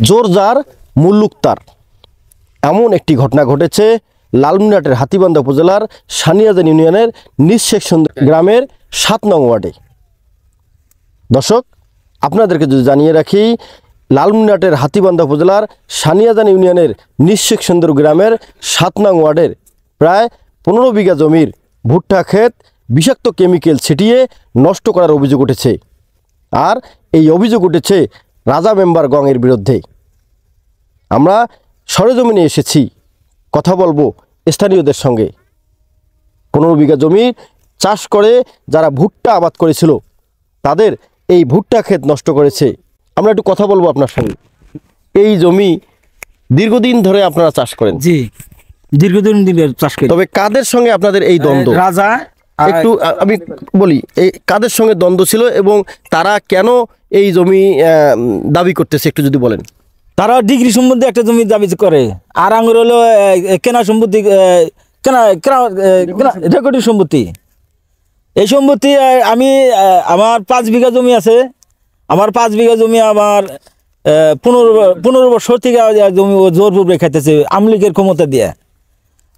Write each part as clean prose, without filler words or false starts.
জোরজার মুল্লুক তার, এমন একটি ঘটনা ঘটেছে লালমনিরহাটের হাতীবান্ধা উপজেলার সানিয়াজান ইউনিয়নের নিঃশেষণ গ্রামের ৭ নং ওয়ার্ডে। দর্শক, আপনাদেরকে যদি জানিয়ে রাখি, লালমনিরহাটের হাতীবান্ধা উপজেলার সানিয়াজান ইউনিয়নের নিঃশেষণ গ্রামের ৭ নং ওয়ার্ডের প্রায় ১৫ বিঘা জমির ভুট্টা ক্ষেত বিষাক্ত কেমিক্যাল ছিটিয়ে নষ্ট করার অভিযোগ উঠেছে। আর এই অভিযোগ উঠেছে রাজা মেম্বার গঙের বিরুদ্ধে। আমরা সরেজমিনে এসেছি, কথা বলবো স্থানীয়দের সঙ্গে। ১৫ বিঘা জমি চাষ করে যারা ভুট্টা আবাদ করেছিল তাদের এই ভুট্টা ক্ষেত নষ্ট করেছে। আমরা একটু কথা বলবো আপনার সঙ্গে। এই জমি দীর্ঘদিন ধরে আপনারা চাষ করেন? জি, দীর্ঘদিন ধরে চাষ করি। তবে কাদের সঙ্গে আপনাদের এই দ্বন্দ্ব? রাজা, একটু আমি বলি, এই কাদের সঙ্গে দ্বন্দ্ব ছিল এবং তারা কেন এই জমি দাবি করতেছে একটু যদি বলেন। তারা ডিগ্রি সম্বন্ধে একটা জমি দাবি করে, আর আঙুর হলো কেনা সম্পত্তি, রেকর্ডিং সম্পত্তি। এই সম্পত্তি আমি আমার 5 বিঘা জমি আছে। আমার 5 বিঘা জমি আমার 15 বছর থেকে জমি ও জোরপূর্বে খাইতেছে আমলিগের ক্ষমতা দিয়ে।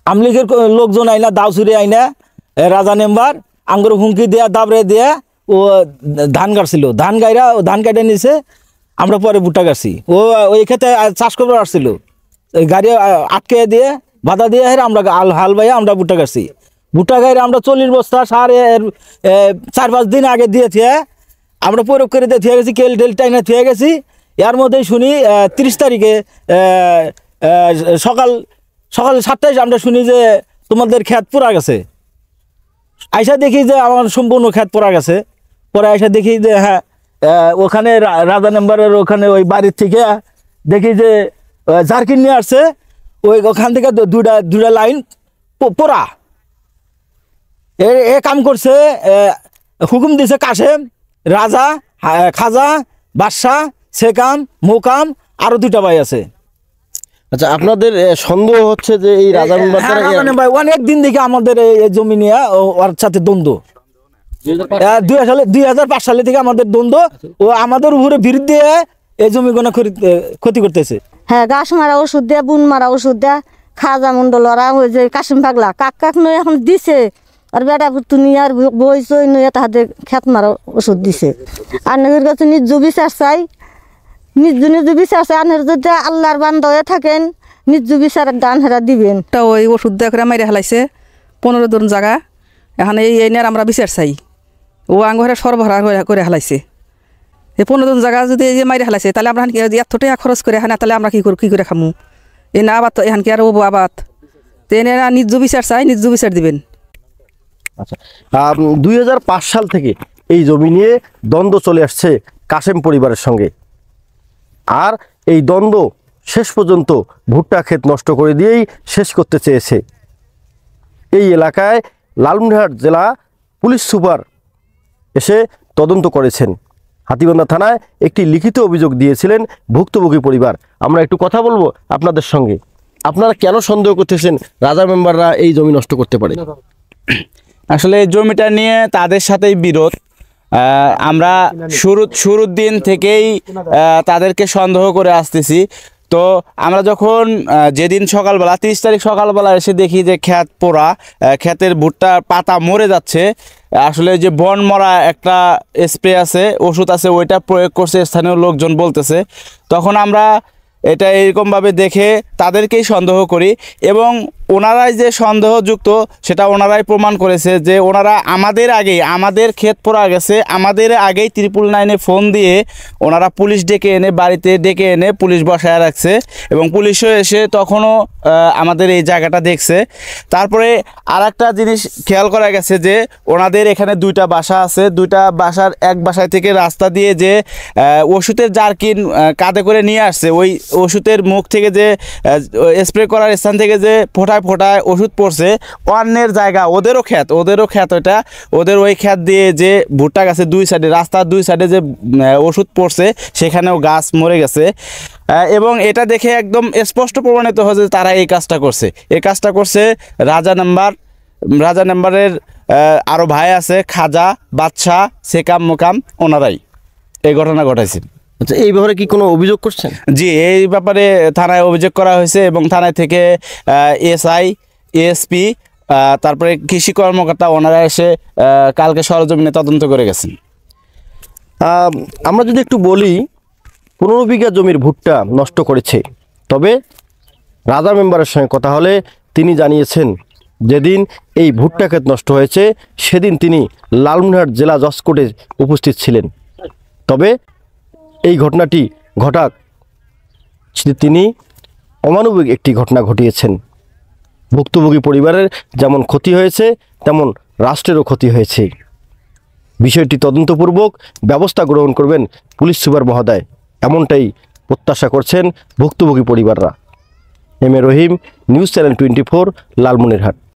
আমলিগের লোকজন আইনা, দাও ছুরি আইনা, রাজা মেম্বার আঙ্গুর হুমকি দেয়া, দাবড়ে দেয়া ও ধান গাড়ছিল। ধান গাইরা ও ধান কাটে নিছে, আমরা পরে ভুট্টা গাড়ছি। ও ওই ক্ষেত্রে চাষ করবার আসছিল, গাড়ি আটকে দিয়ে বাধা দিয়ে আমরা হাল বাইয়া আমরা ভুট্টা গাড়ছি। ভুট্টা গাইরে আমরা 40 বস্তা সার 4-5 দিন আগে দিয়ে থিয়ে আমরা প্রয়োগ করে দিয়ে থিয়ে গেছি, কেল টেল টাইনে থিয়ে গেছি। এর মধ্যেই শুনি 30 তারিখে সকাল 7টায় আমরা শুনি যে তোমাদের ক্ষেত পোড়া গেছে। আইসা দেখি যে আমার সম্পূর্ণ ক্ষেত পোড়া গেছে। পরে আইসা দেখি যে হ্যাঁ, ওখানে রাজা মেম্বারের ওখানে ওই বাড়ির থেকে দেখি যে জার্কিন নিয়ে আসছে, ওখান থেকে দুইটা লাইন পোড়া। এ কাম করছে, হুকুম দিছে কাশেম, রাজা, খাজা, বাদশাহ, সেকাম, মোকাম, আরো 2টা ভাই আছে। আচ্ছা, আপনাদের সন্দেহ হচ্ছে যে এই রাজা মেম্বার ভাই অনেক দিন থেকে আমাদের এই জমি নিয়ে ওর সাথে দ্বন্দ্ব। 2005 সালে থেকে আমাদের দ্বন্দ্ব। ও আমাদের উপরে বিরুদ্ধে এই জমি গোনা ক্ষতি করতেছে। হ্যাঁ, গাছ মারা ওষুধ দেয়া, বুন মারা ওষুধ দেয়া, খাজা মন্ডলরা ওই যে কাশিম পাগলা কাক নয় এখন দিছে। আর বেটা পুতু নিয়ে আর বই চই নিয়ে তাহাদের খেত মারা ওষুধ দিছে। আর নিজের কাছে নিজ বিচার চাই, নিজ বিচার চাই। আনের যদি আল্লাহর বান্দা হয়ে থাকেন, নিজ বিচারের দান হেরা দিবেন। ওই ওষুধ দেওয়া করে মাইরে হেলাইছে 15 জন জায়গা। এখন এই নিয়ে আমরা বিচার চাই। ও আঙ্গরে সরবরাহ করে হেলাইছে। এই 15 জন জায়গা যদি এই যে মাইরে হেলাইছে, তাহলে আমরা এত টাকা খরচ করে হ্যাঁ, তাহলে আমরা কি করে খামু? এই না আবাদ তো এখান কি আর ও আবাদ তো এনে নিজ বিচার চাই, নিজ বিচার দিবেন। আচ্ছা, 2005 সাল থেকে এই জমি নিয়ে দ্বন্দ্ব চলে আসছে কাশেম পরিবারের সঙ্গে। আর এই দ্বন্দ্ব শেষ পর্যন্ত ভুট্টা ক্ষেত নষ্ট করে দিয়েই শেষ করতে চেয়েছে। এই এলাকায় লালমনিরহাট জেলা পুলিশ সুপার এসে তদন্ত করেছেন। হাতীবান্ধা থানায় একটি লিখিত অভিযোগ দিয়েছিলেন ভুক্তভোগী পরিবার। আমরা একটু কথা বলবো আপনাদের সঙ্গে। আপনারা কেন সন্দেহ করতেছেন রাজা মেম্বাররা এই জমি নষ্ট করতে পারে? আসলে এই জমিটা নিয়ে তাদের সাথেই বিরোধ। আমরা শুরুর দিন থেকেই তাদেরকে সন্দেহ করে আসতেছি। তো আমরা যখন যেদিন সকালবেলা 30 তারিখ সকালবেলা এসে দেখি যে ক্ষেত পোড়া, ক্ষেতের ভুট্টা পাতা মরে যাচ্ছে। আসলে যে বন মরা একটা স্প্রে আছে, ওষুধ আছে, ওইটা প্রয়োগ করছে স্থানীয় লোকজন বলতেছে। তখন আমরা এটা এরকমভাবে দেখে তাদেরকেই সন্দেহ করি এবং ওনারাই যে সন্দেহযুক্ত সেটা ওনারাই প্রমাণ করেছে যে ওনারা আমাদের ক্ষেত পোড়া গেছে, আমাদের আগেই 999-এ ফোন দিয়ে ওনারা পুলিশ ডেকে এনে বাড়িতে ডেকে এনে পুলিশ বসায় রাখছে এবং পুলিশও এসে তখনও আমাদের এই জায়গাটা দেখছে। তারপরে আর একটা জিনিস খেয়াল করা গেছে যে ওনাদের এখানে 2টা বাসা আছে। 2টা বাসার এক বাসায় থেকে রাস্তা দিয়ে যে ওষুধের জার্কিন কাঁধে করে নিয়ে আসছে, ওই ওষুধের মুখ থেকে যে স্প্রে করার স্থান থেকে যে ফোটায় ওষুধ পড়ছে অন্যের জায়গা, ওদেরও ক্ষেত ওইটা, ওদের ওই ক্ষেত দিয়ে যে ভুট্টা গাছে 2 সাইডে, রাস্তার 2 সাইডে যে ওষুধ পড়ছে সেখানেও গাছ মরে গেছে। এবং এটা দেখে একদম স্পষ্ট প্রমাণিত হয়েছে তারা এই কাজটা করছে। এই কাজটা করছে রাজা নাম্বারের আরও ভাই আছে, খাজা, বাদশাহ, সেকাম, মোকাম, ওনারাই এই ঘটনা ঘটাইছে। আচ্ছা, এই ব্যাপারে কি কোনো অভিযোগ করছেন? জি, এই ব্যাপারে থানায় অভিযোগ করা হয়েছে এবং থানায় থেকে এসআই, এএসপি, তারপরে কৃষি কর্মকর্তা ওনারা এসে কালকে সরজমিনে তদন্ত করে গেছেন। আমরা যদি একটু বলি, 15 বিঘা জমির ভুট্টা নষ্ট করেছে, তবে রাজা মেম্বারের সঙ্গে কথা হলে তিনি জানিয়েছেন যেদিন এই ভুট্টা ক্ষেত নষ্ট হয়েছে সেদিন তিনি লালমনিরহাট জেলা জজ কোর্টে উপস্থিত ছিলেন। তবে এই ঘটনাটি ঘটাক তিনি অমানবিক একটি ঘটনা ঘটিয়েছেন। ভুক্তভোগী পরিবারের যেমন ক্ষতি হয়েছে তেমন রাষ্ট্রেরও ক্ষতি হয়েছে। বিষয়টি তদন্তপূর্বক ব্যবস্থা গ্রহণ করবেন পুলিশ সুপার মহোদয়, এমনটাই প্রত্যাশা করছেন ভুক্তভোগী পরিবাররা। M A Rahim, news channel 24, Lalmonirhat.